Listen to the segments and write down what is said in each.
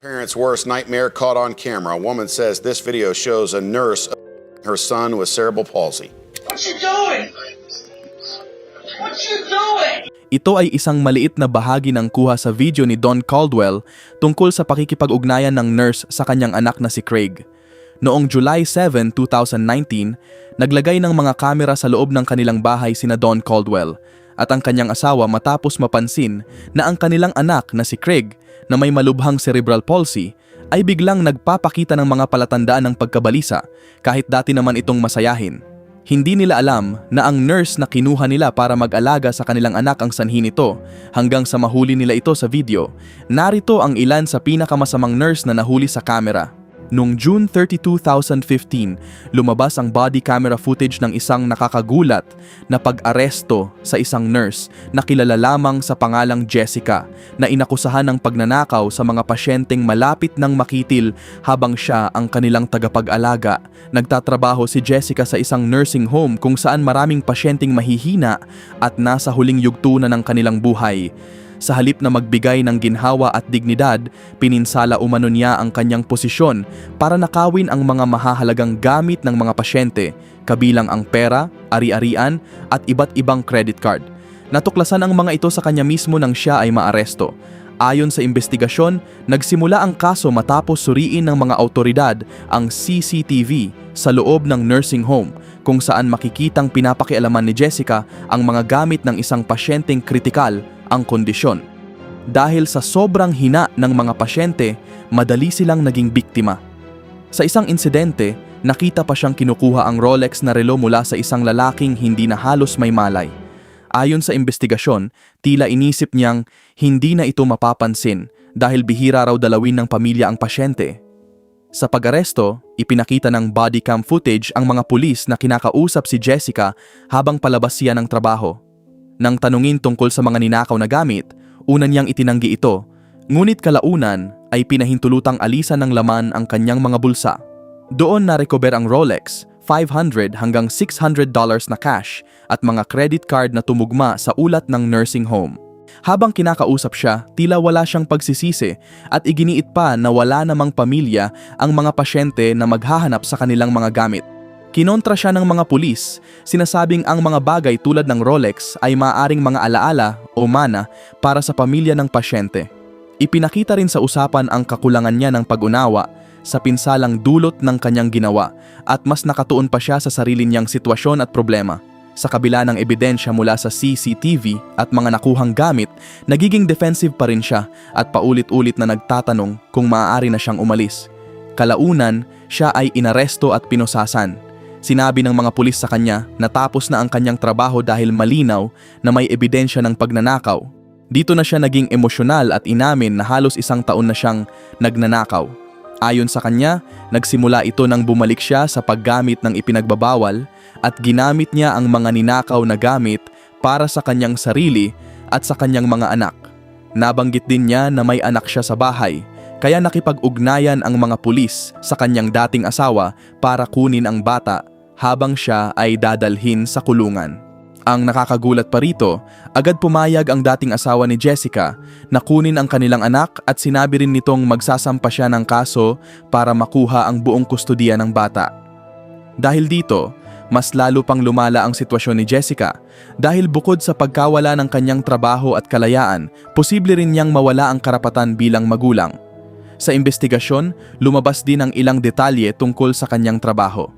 Parents' worst nightmare caught on camera. A woman says this video shows a nurse her son with cerebral palsy. What you doing? What you doing? Ito ay isang maliit na bahagi ng kuha sa video ni Don Caldwell tungkol sa pakikipag-ugnayan ng nurse sa kanyang anak na si Craig. Noong July 7, 2019, naglagay ng mga kamera sa loob ng kanilang bahay sina Don Caldwell at ang kanyang asawa matapos mapansin na ang kanilang anak na si Craig na may malubhang cerebral palsy ay biglang nagpapakita ng mga palatandaan ng pagkabalisa kahit dati naman itong masayahin. Hindi nila alam na ang nurse na kinuha nila para mag-alaga sa kanilang anak ang sanhi nito hanggang sa mahuli nila ito sa video. Narito ang ilan sa pinakamasamang nurse na nahuli sa kamera. Noong June 30, 2015, lumabas ang body camera footage ng isang nakakagulat na pag-aresto sa isang nurse na kilala lamang sa pangalang Jessica na inakusahan ng pagnanakaw sa mga pasyenteng malapit ng makitil habang siya ang kanilang tagapag-alaga. Nagtatrabaho si Jessica sa isang nursing home kung saan maraming pasyenteng mahihina at nasa huling yugto na ng kanilang buhay. Sa halip na magbigay ng ginhawa at dignidad, pininsala umano niya ang kanyang posisyon para nakawin ang mga mahahalagang gamit ng mga pasyente, kabilang ang pera, ari-arian at iba't ibang credit card. Natuklasan ang mga ito sa kanya mismo nang siya ay maaresto. Ayon sa investigasyon, nagsimula ang kaso matapos suriin ng mga awtoridad ang CCTV sa loob ng nursing home kung saan makikitang pinapakialaman ni Jessica ang mga gamit ng isang pasyenteng kritikal ang kondisyon. Dahil sa sobrang hina ng mga pasyente, madali silang naging biktima. Sa isang insidente, nakita pa siyang kinukuha ang Rolex na relo mula sa isang lalaking hindi na halos may malay. Ayon sa investigasyon, tila inisip niyang hindi na ito mapapansin dahil bihira raw dalawin ng pamilya ang pasyente. Sa pag-aresto, ipinakita ng body cam footage ang mga pulis na kinakausap si Jessica habang palabas siya ng trabaho. Nang tanungin tungkol sa mga ninakaw na gamit, una niyang itinanggi ito, ngunit kalaunan ay pinahintulutang alisan ng laman ang kanyang mga bulsa. Doon na-recover ang Rolex, $500 hanggang $600 na cash at mga credit card na tumugma sa ulat ng nursing home. Habang kinakausap siya, tila wala siyang pagsisisi at iginiit pa na wala namang pamilya ang mga pasyente na maghahanap sa kanilang mga gamit. Kinontra siya ng mga pulis, sinasabing ang mga bagay tulad ng Rolex ay maaaring mga alaala o mana para sa pamilya ng pasyente. Ipinakita rin sa usapan ang kakulangan niya ng pag-unawa sa pinsalang dulot ng kanyang ginawa at mas nakatuon pa siya sa sarili niyang sitwasyon at problema. Sa kabila ng ebidensya mula sa CCTV at mga nakuhang gamit, nagiging defensive pa rin siya at paulit-ulit na nagtatanong kung maaari na siyang umalis. Kalaunan, siya ay inaresto at pinusasan. Sinabi ng mga pulis sa kanya na tapos na ang kanyang trabaho dahil malinaw na may ebidensya ng pagnanakaw. Dito na siya naging emosyonal at inamin na halos 1 taon na siyang nagnanakaw. Ayon sa kanya, nagsimula ito nang bumalik siya sa paggamit ng ipinagbabawal at ginamit niya ang mga ninakaw na gamit para sa kanyang sarili at sa kanyang mga anak. Nabanggit din niya na may anak siya sa bahay, kaya nakipag-ugnayan ang mga pulis sa kanyang dating asawa para kunin ang bata habang siya ay dadalhin sa kulungan. Ang nakakagulat pa rito, agad pumayag ang dating asawa ni Jessica na kunin ang kanilang anak at sinabi rin nitong magsasampa siya ng kaso para makuha ang buong kustudiya ng bata. Dahil dito, mas lalo pang lumala ang sitwasyon ni Jessica dahil bukod sa pagkawala ng kanyang trabaho at kalayaan, posible rin niyang mawala ang karapatan bilang magulang. Sa investigasyon, lumabas din ang ilang detalye tungkol sa kanyang trabaho.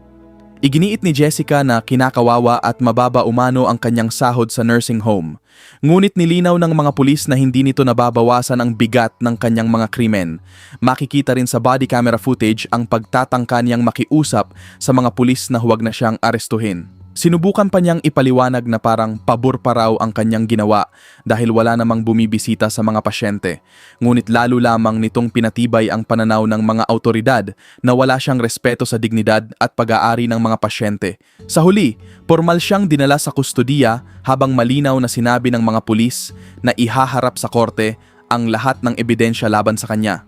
Iginiit ni Jessica na kinakawawa at mababa umano ang kanyang sahod sa nursing home. Ngunit nilinaw ng mga pulis na hindi nito nababawasan ang bigat ng kanyang mga krimen. Makikita rin sa body camera footage ang pagtatangka niyang makiusap sa mga pulis na huwag na siyang arestuhin. Sinubukan pa niyang ipaliwanag na parang pabor pa raw ang kanyang ginawa dahil wala namang bumibisita sa mga pasyente. Ngunit lalo lamang nitong pinatibay ang pananaw ng mga awtoridad na wala siyang respeto sa dignidad at pag-aari ng mga pasyente. Sa huli, formal siyang dinala sa kustodiya habang malinaw na sinabi ng mga pulis na ihaharap sa korte ang lahat ng ebidensya laban sa kanya.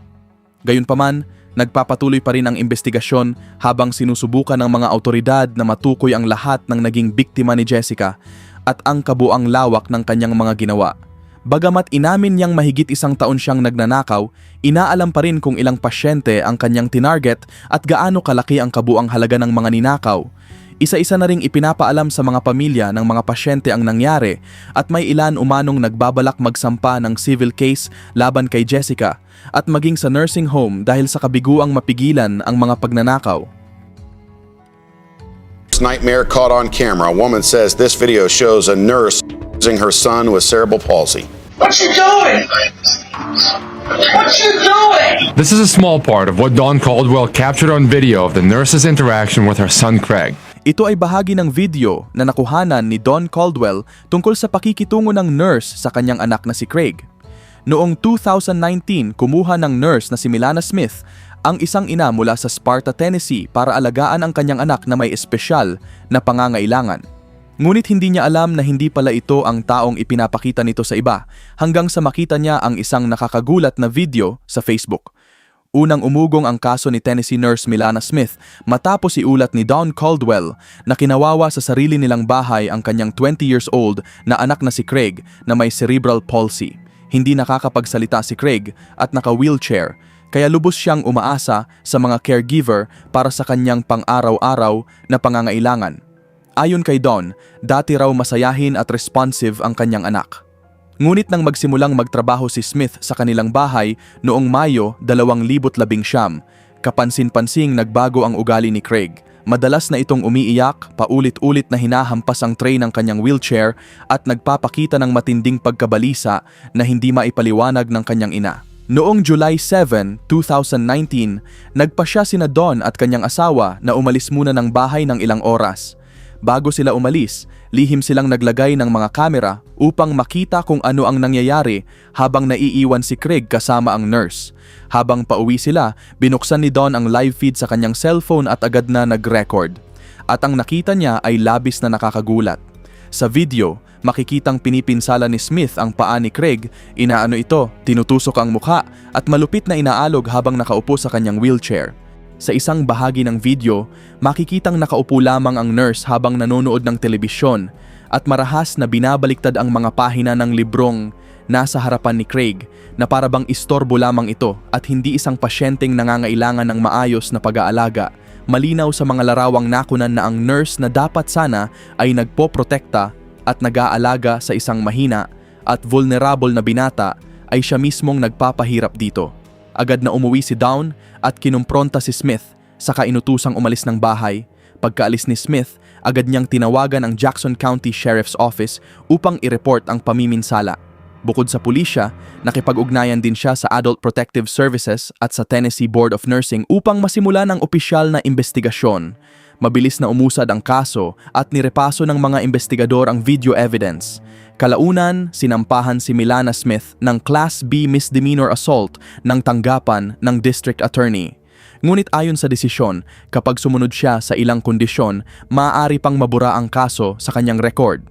Gayunpaman, nagpapatuloy pa rin ang investigasyon habang sinusubukan ng mga awtoridad na matukoy ang lahat ng naging biktima ni Jessica at ang kabuang lawak ng kanyang mga ginawa. Bagamat inamin niyang mahigit 1 taon siyang nagnanakaw, inaalam pa rin kung ilang pasyente ang kanyang tinarget at gaano kalaki ang kabuang halaga ng mga ninakaw. Isa-isa na ring ipinapaalam sa mga pamilya ng mga pasyente ang nangyari at may ilan umanong nagbabalak magsampa ng civil case laban kay Jessica at maging sa nursing home dahil sa kabiguang mapigilan ang mga pagnanakaw. Nightmare caught on camera. A woman says this video shows a nurse using her son with cerebral palsy. What you doing? What you doing? This is a small part of what Dawn Caldwell captured on video of the nurse's interaction with her son Craig. Ito ay bahagi ng video na nakuhanan ni Dawn Caldwell tungkol sa pakikitungo ng nurse sa kanyang anak na si Craig. Noong 2019, kumuha ng nurse na si Milana Smith ang isang ina mula sa Sparta, Tennessee para alagaan ang kanyang anak na may espesyal na pangangailangan. Ngunit hindi niya alam na hindi pala ito ang taong ipinapakita nito sa iba hanggang sa makita niya ang isang nakakagulat na video sa Facebook. Unang umugong ang kaso ni Tennessee nurse Milana Smith matapos iulat ni Dawn Caldwell na kinawawa sa sarili nilang bahay ang kanyang 20 years old na anak na si Craig na may cerebral palsy. Hindi nakakapagsalita si Craig at naka-wheelchair, kaya lubos siyang umaasa sa mga caregiver para sa kanyang pang-araw-araw na pangangailangan. Ayon kay Dawn, dati raw masayahin at responsive ang kanyang anak. Ngunit nang magsimulang magtrabaho si Smith sa kanilang bahay noong Mayo 2019, kapansin-pansing nagbago ang ugali ni Craig. Madalas na itong umiiyak, paulit-ulit na hinahampas ang tray ng kanyang wheelchair at nagpapakita ng matinding pagkabalisa na hindi maipaliwanag ng kanyang ina. Noong July 7, 2019, nagpasya sina Dawn at kanyang asawa na umalis muna ng bahay ng ilang oras. Bago sila umalis, lihim silang naglagay ng mga kamera upang makita kung ano ang nangyayari habang naiiwan si Craig kasama ang nurse. Habang pauwi sila, binuksan ni Dawn ang live feed sa kanyang cellphone at agad na nag-record. At ang nakita niya ay labis na nakakagulat. Sa video, makikitang pinipinsala ni Smith ang paa ni Craig, inaano ito, tinutusok ang mukha at malupit na inaalog habang nakaupo sa kanyang wheelchair. Sa isang bahagi ng video, makikitang nakaupo lamang ang nurse habang nanonood ng telebisyon at marahas na binabaliktad ang mga pahina ng librong nasa harapan ni Craig na para bang istorbo lamang ito at hindi isang pasyenteng nangangailangan ng maayos na pag-aalaga. Malinaw sa mga larawang nakunan na ang nurse na dapat sana ay nagpoprotekta at nag-aalaga sa isang mahina at vulnerable na binata ay siya mismong nagpapahirap dito. Agad na umuwi si Dawn at kinumpronta si Smith, saka inutusang umalis ng bahay. Pagkaalis ni Smith, agad niyang tinawagan ang Jackson County Sheriff's Office upang i-report ang pamiminsala. Bukod sa pulisya, nakipag-ugnayan din siya sa Adult Protective Services at sa Tennessee Board of Nursing upang masimulan ang opisyal na investigasyon. Mabilis na umusad ang kaso at nirepaso ng mga investigador ang video evidence. Kalaunan, sinampahan si Milana Smith ng Class B misdemeanor assault ng tanggapan ng District Attorney. Ngunit ayon sa desisyon, kapag sumunod siya sa ilang kondisyon, maaari pang mabura ang kaso sa kanyang record.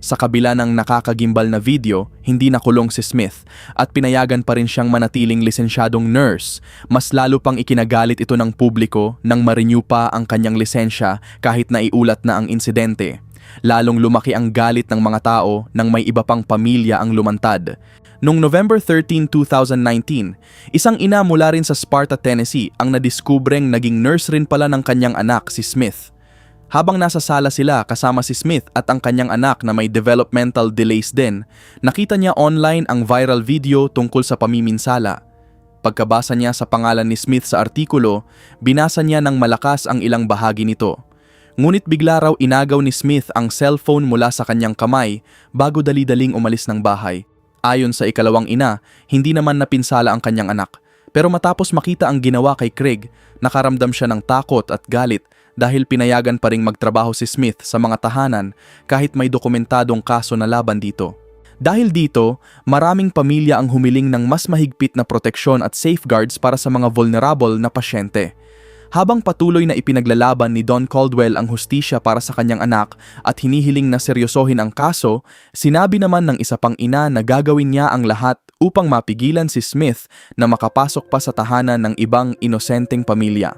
Sa kabila ng nakakagimbal na video, hindi nakulong si Smith at pinayagan pa rin siyang manatiling lisensyadong nurse. Mas lalo pang ikinagalit ito ng publiko nang ma-renew pa ang kanyang lisensya kahit naiulat na ang insidente. Lalong lumaki ang galit ng mga tao nang may iba pang pamilya ang lumantad. Noong November 13, 2019, isang ina mula rin sa Sparta, Tennessee ang nadiskubreng naging nurse rin pala ng kanyang anak si Smith. Habang nasa sala sila kasama si Smith at ang kanyang anak na may developmental delays din, nakita niya online ang viral video tungkol sa pamiminsala. Pagkabasa niya sa pangalan ni Smith sa artikulo, binasa niya ng malakas ang ilang bahagi nito. Ngunit bigla raw inagaw ni Smith ang cellphone mula sa kanyang kamay bago dali-daling umalis ng bahay. Ayon sa ikalawang ina, hindi naman napinsala ang kanyang anak. Pero matapos makita ang ginawa kay Craig, nakaramdam siya ng takot at galit dahil pinayagan pa ring magtrabaho si Smith sa mga tahanan kahit may dokumentadong kaso na laban dito. Dahil dito, maraming pamilya ang humiling ng mas mahigpit na proteksyon at safeguards para sa mga vulnerable na pasyente. Habang patuloy na ipinaglalaban ni Dawn Caldwell ang hustisya para sa kanyang anak at hinihiling na seryosohin ang kaso, sinabi naman ng isa pang ina na gagawin niya ang lahat upang mapigilan si Smith na makapasok pa sa tahanan ng ibang inosenteng pamilya.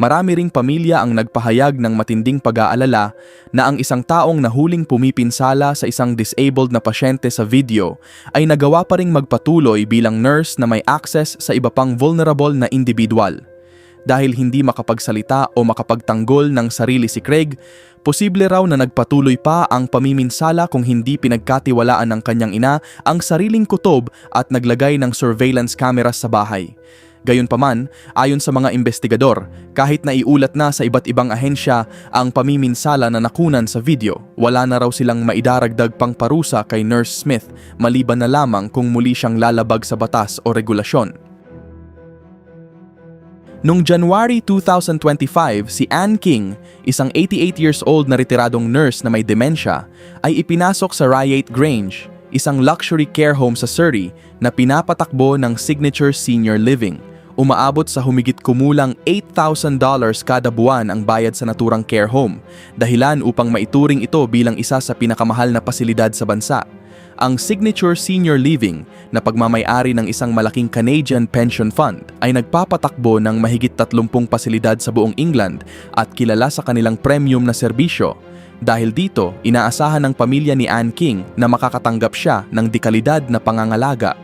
Marami ring pamilya ang nagpahayag ng matinding pag-aalala na ang isang taong nahuling pumipinsala sa isang disabled na pasyente sa video ay nagawa pa ring magpatuloy bilang nurse na may access sa iba pang vulnerable na individual. Dahil hindi makapagsalita o makapagtanggol ng sarili si Craig, posible raw na nagpatuloy pa ang pamiminsala kung hindi pinagkatiwalaan ng kanyang ina ang sariling kutob at naglagay ng surveillance cameras sa bahay. Gayunpaman, ayon sa mga investigador, kahit naiulat na sa iba't ibang ahensya ang pamiminsala na nakunan sa video, wala na raw silang maidaragdag pang parusa kay Nurse Smith maliban na lamang kung muli siyang lalabag sa batas o regulasyon. Noong January 2025, si Ann King, isang 88 years old na retiradong nurse na may demensya, ay ipinasok sa Reigate Grange, isang luxury care home sa Surrey na pinapatakbo ng Signature Senior Living. Umaabot sa humigit kumulang $8,000 kada buwan ang bayad sa naturang care home, dahilan upang maituring ito bilang isa sa pinakamahal na pasilidad sa bansa. Ang Signature Senior Living, na pagmamay-ari ng isang malaking Canadian pension fund, ay nagpapatakbo ng mahigit 30 pasilidad sa buong England at kilala sa kanilang premium na serbisyo. Dahil dito, inaasahan ng pamilya ni Ann King na makakatanggap siya ng dekalidad na pangangalaga.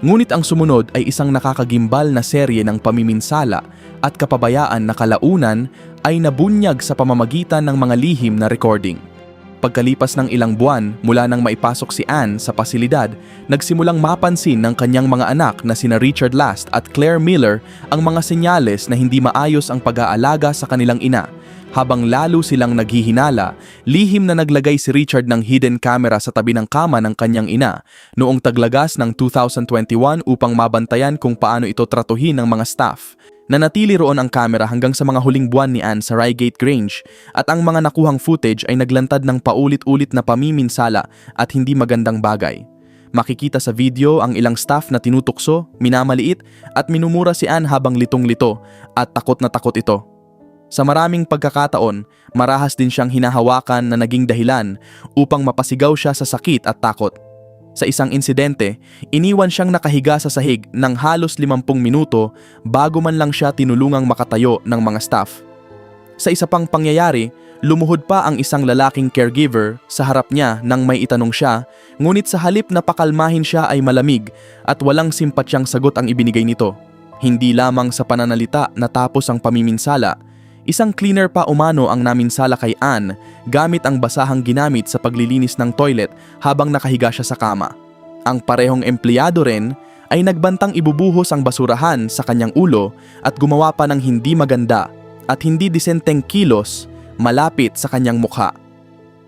Ngunit ang sumunod ay isang nakakagimbal na serye ng pamiminsala at kapabayaan na kalaunan ay nabunyag sa pamamagitan ng mga lihim na recording. Pagkalipas ng ilang buwan mula nang maipasok si Ann sa pasilidad, nagsimulang mapansin ng kanyang mga anak na sina Richard Last at Claire Miller ang mga senyales na hindi maayos ang pag-aalaga sa kanilang ina. Habang lalo silang naghihinala, lihim na naglagay si Richard ng hidden camera sa tabi ng kama ng kanyang ina noong taglagas ng 2021 upang mabantayan kung paano ito tratuhin ng mga staff. Nanatili roon ang kamera hanggang sa mga huling buwan ni Ann sa Reigate Grange at ang mga nakuhang footage ay naglantad ng paulit-ulit na pamiminsala at hindi magandang bagay. Makikita sa video ang ilang staff na tinutukso, minamaliit at minumura si Ann habang litong-lito at takot na takot ito. Sa maraming pagkakataon, marahas din siyang hinahawakan na naging dahilan upang mapasigaw siya sa sakit at takot. Sa isang insidente, iniwan siyang nakahiga sa sahig ng halos 50 minuto bago man lang siya tinulungang makatayo ng mga staff. Sa isa pang pangyayari, lumuhod pa ang isang lalaking caregiver sa harap niya nang may itanong siya, ngunit sa halip na pakalmahin siya ay malamig at walang simpatyang sagot ang ibinigay nito. Hindi lamang sa pananalita natapos ang pamiminsala, isang cleaner pa umano ang naminsala kay Ann gamit ang basahang ginamit sa paglilinis ng toilet habang nakahiga siya sa kama. Ang parehong empleyado rin ay nagbantang ibubuhos ang basurahan sa kanyang ulo at gumawa pa ng hindi maganda at hindi disenteng kilos malapit sa kanyang mukha.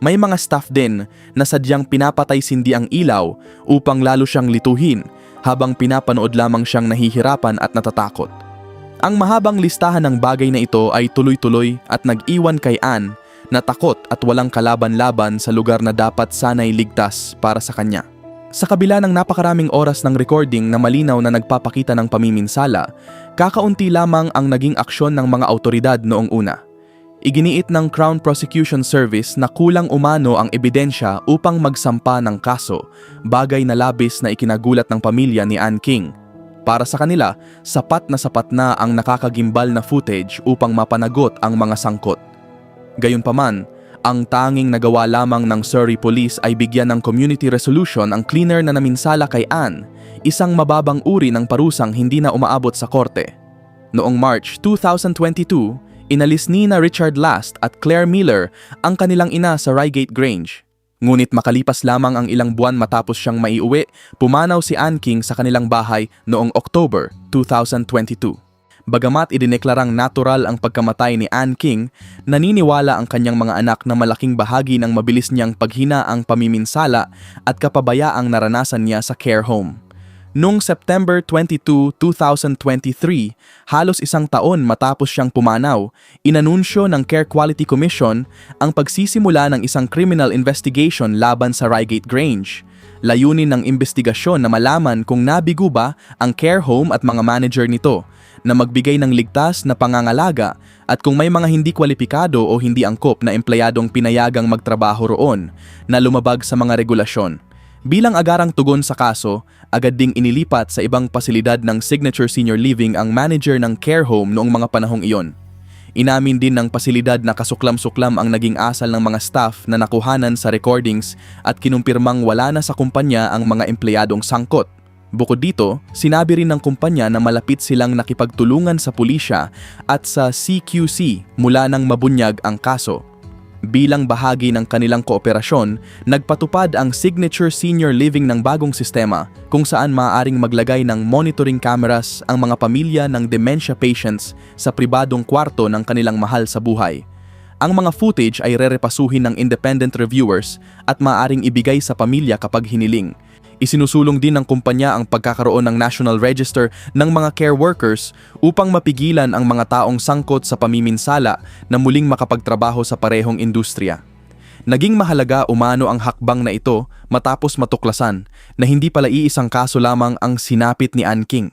May mga staff din na sadyang pinapatay sindi ang ilaw upang lalo siyang lituhin habang pinapanood lamang siyang nahihirapan at natatakot. Ang mahabang listahan ng bagay na ito ay tuloy-tuloy at nag-iwan kay Ann na takot at walang kalaban-laban sa lugar na dapat sana'y ligtas para sa kanya. Sa kabila ng napakaraming oras ng recording na malinaw na nagpapakita ng pamiminsala, kakaunti lamang ang naging aksyon ng mga awtoridad noong una. Iginiit ng Crown Prosecution Service na kulang umano ang ebidensya upang magsampa ng kaso, bagay na labis na ikinagulat ng pamilya ni Ann King. Para sa kanila, sapat na ang nakakagimbal na footage upang mapanagot ang mga sangkot. Gayunpaman, ang tanging nagawa lamang ng Surrey Police ay bigyan ng community resolution ang cleaner na naminsala kay Ann, isang mababang uri ng parusang hindi na umaabot sa korte. Noong March 2022, inalis ni Richard Last at Claire Miller ang kanilang ina sa Reigate Grange. Ngunit makalipas lamang ang ilang buwan matapos siyang maiuwi, pumanaw si Ann King sa kanilang bahay noong October 2022. Bagamat idineklarang natural ang pagkamatay ni Ann King, naniniwala ang kanyang mga anak na malaking bahagi ng mabilis niyang paghina ang pamiminsala at kapabayaang naranasan niya sa care home. Noong September 22, 2023, halos isang taon matapos siyang pumanaw, inanunsyo ng Care Quality Commission ang pagsisimula ng isang criminal investigation laban sa Reigate Grange. Layunin ng investigasyon na malaman kung nabigo ba ang care home at mga manager nito, na magbigay ng ligtas na pangangalaga at kung may mga hindi kwalipikado o hindi angkop na empleyadong pinayagang magtrabaho roon na lumabag sa mga regulasyon. Bilang agarang tugon sa kaso, agad ding inilipat sa ibang pasilidad ng Signature Senior Living ang manager ng care home noong mga panahong iyon. Inamin din ng pasilidad na kasuklam-suklam ang naging asal ng mga staff na nakuhanan sa recordings at kinumpirmang wala na sa kumpanya ang mga empleyadong sangkot. Bukod dito, sinabi rin ng kumpanya na malapit silang nakipagtulungan sa pulisya at sa CQC mula nang mabunyag ang kaso. Bilang bahagi ng kanilang kooperasyon, nagpatupad ang Signature Senior Living ng bagong sistema kung saan maaaring maglagay ng monitoring cameras ang mga pamilya ng dementia patients sa pribadong kwarto ng kanilang mahal sa buhay. Ang mga footage ay rerepasuhin ng independent reviewers at maaaring ibigay sa pamilya kapag hiniling. Isinusulong din ng kumpanya ang pagkakaroon ng National Register ng mga care workers upang mapigilan ang mga taong sangkot sa pamiminsala na muling makapagtrabaho sa parehong industriya. Naging mahalaga umano ang hakbang na ito matapos matuklasan na hindi pala iisang kaso lamang ang sinapit ni Ann King.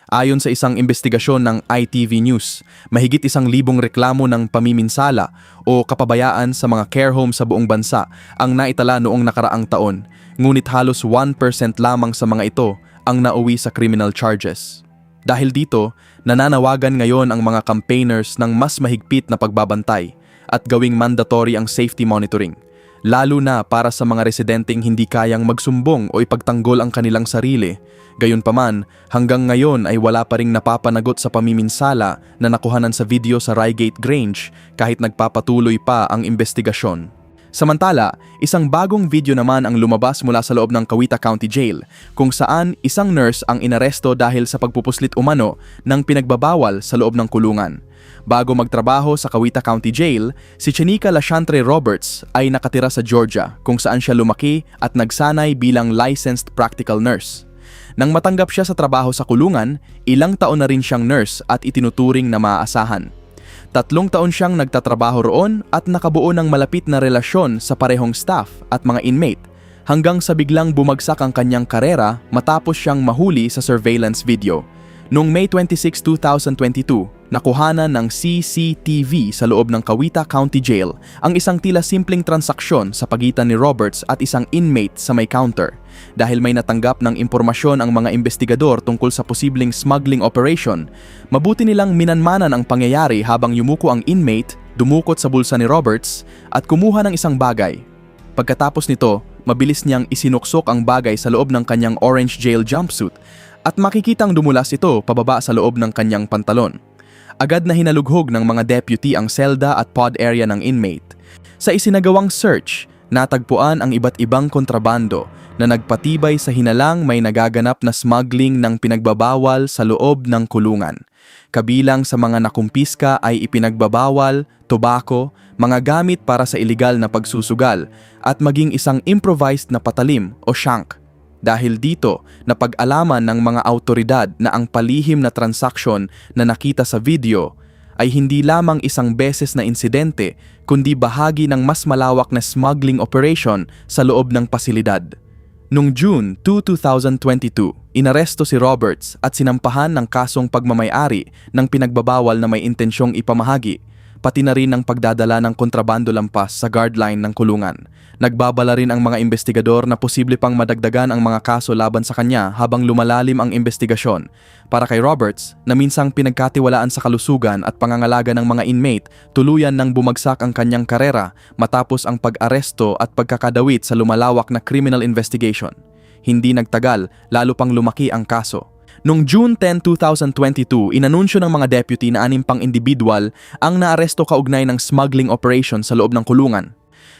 Ayon sa isang investigasyon ng ITV News, mahigit 1,000 reklamo ng pamiminsala o kapabayaan sa mga care home sa buong bansa ang naitala noong nakaraang taon, ngunit halos 1% lamang sa mga ito ang nauwi sa criminal charges. Dahil dito, nananawagan ngayon ang mga campaigners ng mas mahigpit na pagbabantay at gawing mandatory ang safety monitoring, lalo na para sa mga residenteng hindi kayang magsumbong o ipagtanggol ang kanilang sarili. Gayunpaman, hanggang ngayon ay wala pa ring napapanagot sa pamiminsala na nakuhanan sa video sa Reigate Grange kahit nagpapatuloy pa ang investigasyon. Samantala, isang bagong video naman ang lumabas mula sa loob ng Cavite County Jail kung saan isang nurse ang inaresto dahil sa pagpupuslit umano ng pinagbabawal sa loob ng kulungan. Bago magtrabaho sa Cavite County Jail, si Chenica Lashantre Roberts ay nakatira sa Georgia kung saan siya lumaki at nagsanay bilang licensed practical nurse. Nang matanggap siya sa trabaho sa kulungan, ilang taon na rin siyang nurse at itinuturing na maaasahan. 3 taon siyang nagtatrabaho roon at nakabuo ng malapit na relasyon sa parehong staff at mga inmate hanggang sa biglang bumagsak ang kanyang karera matapos siyang mahuli sa surveillance video. Noong May 26, 2022, nakuhanan ng CCTV sa loob ng Cavite County Jail ang isang tila simpleng transaksyon sa pagitan ni Roberts at isang inmate sa may counter. Dahil may natanggap ng impormasyon ang mga investigador tungkol sa posibleng smuggling operation, mabuti nilang minanmanan ang pangyayari habang yumuko ang inmate, dumukot sa bulsa ni Roberts at kumuha ng isang bagay. Pagkatapos nito, mabilis niyang isinuksok ang bagay sa loob ng kanyang orange jail jumpsuit at makikitang dumulas ito pababa sa loob ng kanyang pantalon. Agad na hinalughog ng mga deputy ang selda at pod area ng inmate. Sa isinagawang search, natagpuan ang iba't ibang kontrabando na nagpatibay sa hinalang may nagaganap na smuggling ng pinagbabawal sa loob ng kulungan. Kabilang sa mga nakumpiska ay ipinagbabawal, tobacco, mga gamit para sa iligal na pagsusugal, at maging isang improvised na patalim o shank. Dahil dito, napag-alaman ng mga autoridad na ang palihim na transaksyon na nakita sa video ay hindi lamang isang beses na insidente kundi bahagi ng mas malawak na smuggling operation sa loob ng pasilidad. Noong June 2, 2022, inaresto si Roberts at sinampahan ng kasong pagmamay-ari ng pinagbabawal na may intensyong ipamahagi, pati na rin ng pagdadala ng kontrabando lampas sa guard line ng kulungan. Nagbabala rin ang mga investigador na posible pang madagdagan ang mga kaso laban sa kanya habang lumalalim ang investigasyon. Para kay Roberts, na minsang pinagkatiwalaan sa kalusugan at pangangalaga ng mga inmate, tuluyan nang bumagsak ang kanyang karera matapos ang pag-aresto at pagkakadawit sa lumalawak na criminal investigation. Hindi nagtagal, lalo pang lumaki ang kaso. Noong June 10, 2022, inanunsyo ng mga deputy na 6 pang individual ang naaresto kaugnay ng smuggling operation sa loob ng kulungan.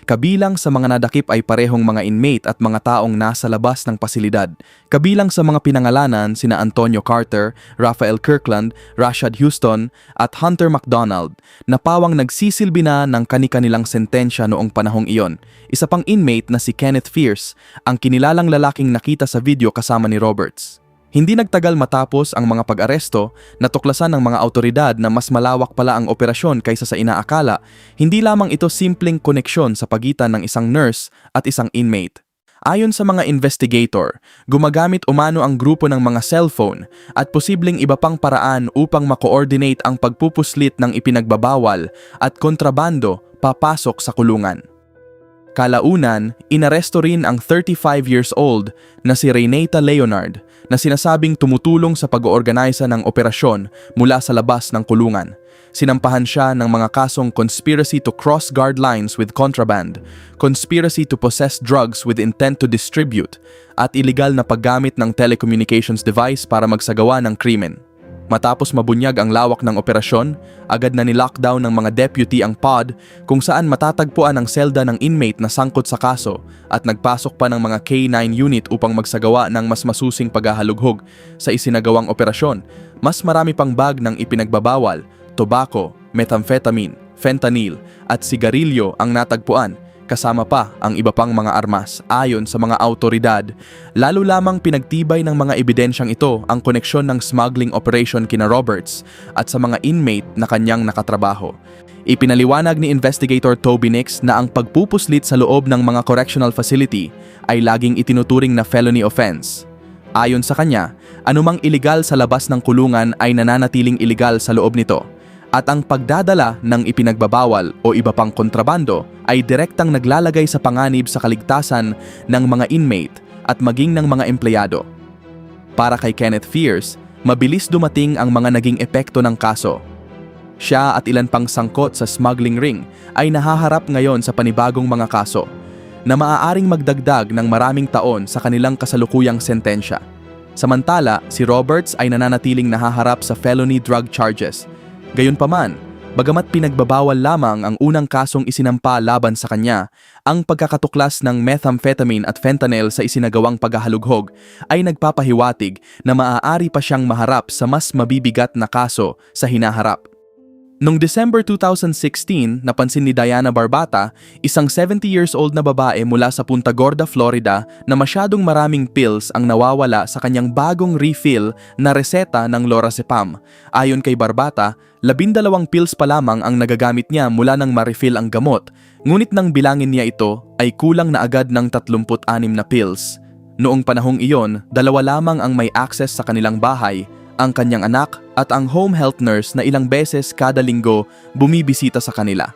Kabilang sa mga nadakip ay parehong mga inmate at mga taong nasa labas ng pasilidad. Kabilang sa mga pinangalanan sina Antonio Carter, Rafael Kirkland, Rashad Houston at Hunter McDonald na pawang nagsisilbi na ng kani-kanilang sentensya noong panahong iyon. Isa pang inmate na si Kenneth Fierce ang kinilalang lalaking nakita sa video kasama ni Roberts. Hindi nagtagal matapos ang mga pag-aresto, natuklasan ng mga autoridad na mas malawak pala ang operasyon kaysa sa inaakala. Hindi lamang ito simpleng koneksyon sa pagitan ng isang nurse at isang inmate. Ayon sa mga investigator, gumagamit umano ang grupo ng mga cellphone at posibleng iba pang paraan upang ma-coordinate ang pagpupuslit ng ipinagbabawal at kontrabando papasok sa kulungan. Kalaunan, inaresto rin ang 35 years old na si Reyneta Leonard na sinasabing tumutulong sa pag-oorganisa ng operasyon mula sa labas ng kulungan. Sinampahan siya ng mga kasong conspiracy to cross guard lines with contraband, conspiracy to possess drugs with intent to distribute, at iligal na paggamit ng telecommunications device para magsagawa ng krimen. Matapos mabunyag ang lawak ng operasyon, agad na ni-lockdown ng mga deputy ang pod kung saan matatagpuan ang selda ng inmate na sangkot sa kaso at nagpasok pa ng mga K9 unit upang magsagawa ng mas masusing paghahalughog sa isinagawang operasyon. Mas marami pang bag ng ipinagbabawal, tobacco, methamphetamine, fentanyl at sigarilyo ang natagpuan, kasama pa ang iba pang mga armas. Ayon sa mga autoridad, lalo lamang pinagtibay ng mga ebidensyang ito ang koneksyon ng smuggling operation kina Roberts at sa mga inmate na kanyang nakatrabaho. Ipinaliwanag ni Investigator Toby Nix na ang pagpupuslit sa loob ng mga correctional facility ay laging itinuturing na felony offense. Ayon sa kanya, anumang iligal sa labas ng kulungan ay nananatiling iligal sa loob nito. At ang pagdadala ng ipinagbabawal o iba pang kontrabando ay direktang naglalagay sa panganib sa kaligtasan ng mga inmate at maging ng mga empleyado. Para kay Kenneth Fierce, mabilis dumating ang mga naging epekto ng kaso. Siya at ilan pang sangkot sa smuggling ring ay nahaharap ngayon sa panibagong mga kaso na maaaring magdagdag ng maraming taon sa kanilang kasalukuyang sentensya. Samantala, si Roberts ay nananatiling nahaharap sa felony drug charges. Gayunpaman, bagamat pinagbabawal lamang ang unang kasong isinampa laban sa kanya, ang pagkakatuklas ng methamphetamine at fentanyl sa isinagawang paghahalughog ay nagpapahiwatig na maaari pa siyang maharap sa mas mabibigat na kaso sa hinaharap. Noong December 2016, napansin ni Diana Barbata, isang 70 years old na babae mula sa Punta Gorda, Florida, na masyadong maraming pills ang nawawala sa kanyang bagong refill na reseta ng lorazepam. Ayon kay Barbata, 12 pills pa lamang ang nagagamit niya mula nang ma-refill ang gamot, ngunit nang bilangin niya ito ay kulang na agad ng 36 na pills. Noong panahong iyon, 2 lamang ang may access sa kanilang bahay, ang kanyang anak at ang home health nurse na ilang beses kada linggo bumibisita sa kanila.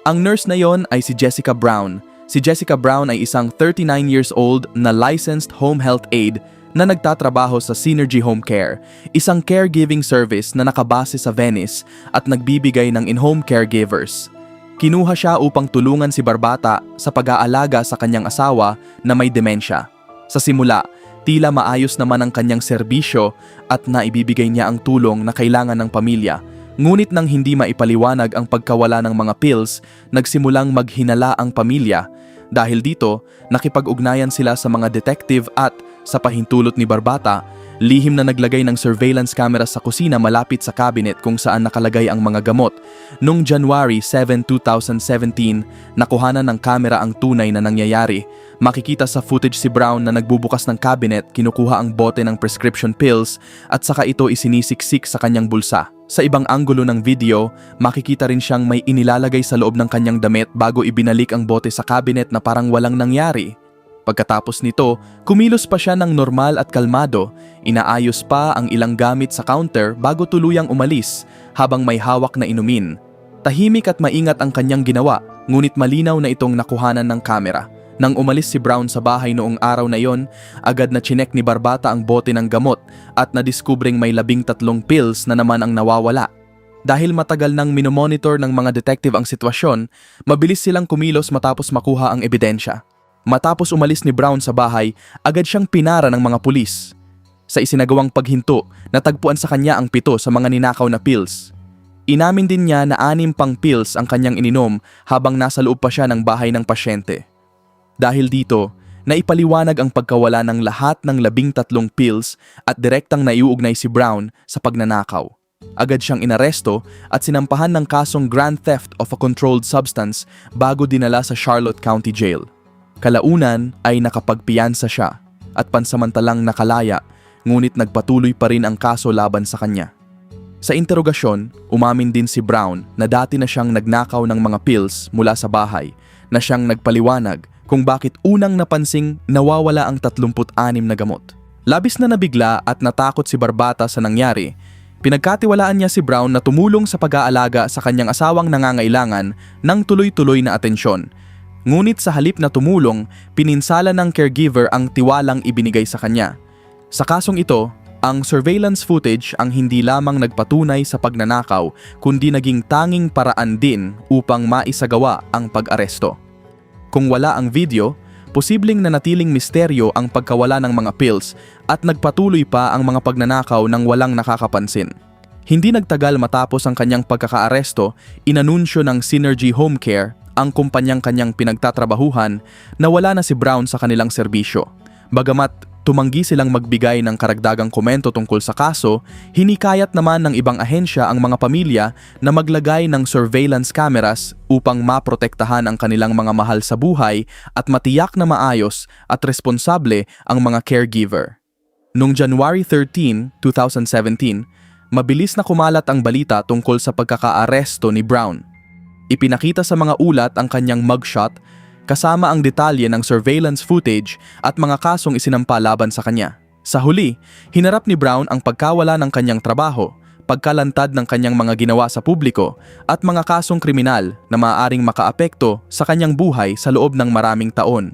Ang nurse na yon ay si Jessica Brown. Si Jessica Brown ay isang 39 years old na licensed home health aide na nagtatrabaho sa Synergy Home Care, isang caregiving service na nakabase sa Venice at nagbibigay ng in-home caregivers. Kinuha siya upang tulungan si Barbata sa pag-aalaga sa kanyang asawa na may demensya. Sa simula, tila maayos naman ang kanyang serbisyo at naibibigay niya ang tulong na kailangan ng pamilya. Ngunit nang hindi maipaliwanag ang pagkawala ng mga pills, nagsimulang maghinala ang pamilya. Dahil dito, nakipag-ugnayan sila sa mga detective at, sa pahintulot ni Barbata, lihim na naglagay ng surveillance camera sa kusina malapit sa cabinet kung saan nakalagay ang mga gamot. Noong January 7, 2017, nakuhanan ng kamera ang tunay na nangyayari. Makikita sa footage si Brown na nagbubukas ng cabinet, kinukuha ang bote ng prescription pills at saka ito isinisiksik sa kanyang bulsa. Sa ibang anggulo ng video, makikita rin siyang may inilalagay sa loob ng kanyang damit bago ibinalik ang bote sa cabinet na parang walang nangyari. Pagkatapos nito, kumilos pa siya ng normal at kalmado, inaayos pa ang ilang gamit sa counter bago tuluyang umalis habang may hawak na inumin. Tahimik at maingat ang kanyang ginawa, ngunit malinaw na itong nakuhanan ng kamera. Nang umalis si Brown sa bahay noong araw na yon, agad na chinek ni Barbata ang bote ng gamot at nadiskubring may 13 pills na naman ang nawawala. Dahil matagal nang minomonitor ng mga detective ang sitwasyon, mabilis silang kumilos matapos makuha ang ebidensya. Matapos umalis ni Brown sa bahay, agad siyang pinara ng mga pulis. Sa isinagawang paghinto, natagpuan sa kanya ang 7 sa mga ninakaw na pills. Inamin din niya na 6 pang pills ang kanyang ininom habang nasa loob pa siya ng bahay ng pasyente. Dahil dito, naipaliwanag ang pagkawala ng lahat ng 13 pills at direktang naiuugnay si Brown sa pagnanakaw. Agad siyang inaresto at sinampahan ng kasong grand theft of a controlled substance bago dinala sa Charlotte County Jail. Kalaunan ay nakapagpiyansa siya at pansamantalang nakalaya, ngunit nagpatuloy pa rin ang kaso laban sa kanya. Sa interogasyon, umamin din si Brown na dati na siyang nagnakaw ng mga pills mula sa bahay, na siyang nagpaliwanag kung bakit unang napansing nawawala ang 36 na gamot. Labis na nabigla at natakot si Barbata sa nangyari, pinagkatiwalaan niya si Brown na tumulong sa pag-aalaga sa kanyang asawang nangangailangan ng tuloy-tuloy na atensyon. Ngunit sa halip na tumulong, pininsala ng caregiver ang tiwalang ibinigay sa kanya. Sa kasong ito, ang surveillance footage ang hindi lamang nagpatunay sa pagnanakaw kundi naging tanging paraan din upang maisagawa ang pag-aresto. Kung wala ang video, posibleng nanatiling misteryo ang pagkawala ng mga pills at nagpatuloy pa ang mga pagnanakaw ng walang nakakapansin. Hindi nagtagal matapos ang kanyang pagkakaaresto, inanunsyo ng Synergy Home Care, ang kumpanyang kanyang pinagtatrabahuhan, na wala na si Brown sa kanilang serbisyo. Bagamat tumanggi silang magbigay ng karagdagang komento tungkol sa kaso, hinikayat naman ng ibang ahensya ang mga pamilya na maglagay ng surveillance cameras upang maprotektahan ang kanilang mga mahal sa buhay at matiyak na maayos at responsable ang mga caregiver. Noong January 13, 2017, mabilis na kumalat ang balita tungkol sa pagkakaaresto ni Brown. Ipinakita sa mga ulat ang kanyang mugshot kasama ang detalye ng surveillance footage at mga kasong isinampa laban sa kanya. Sa huli, hinarap ni Brown ang pagkawala ng kanyang trabaho, pagkalantad ng kanyang mga ginawa sa publiko, at mga kasong kriminal na maaaring makaapekto sa kanyang buhay sa loob ng maraming taon.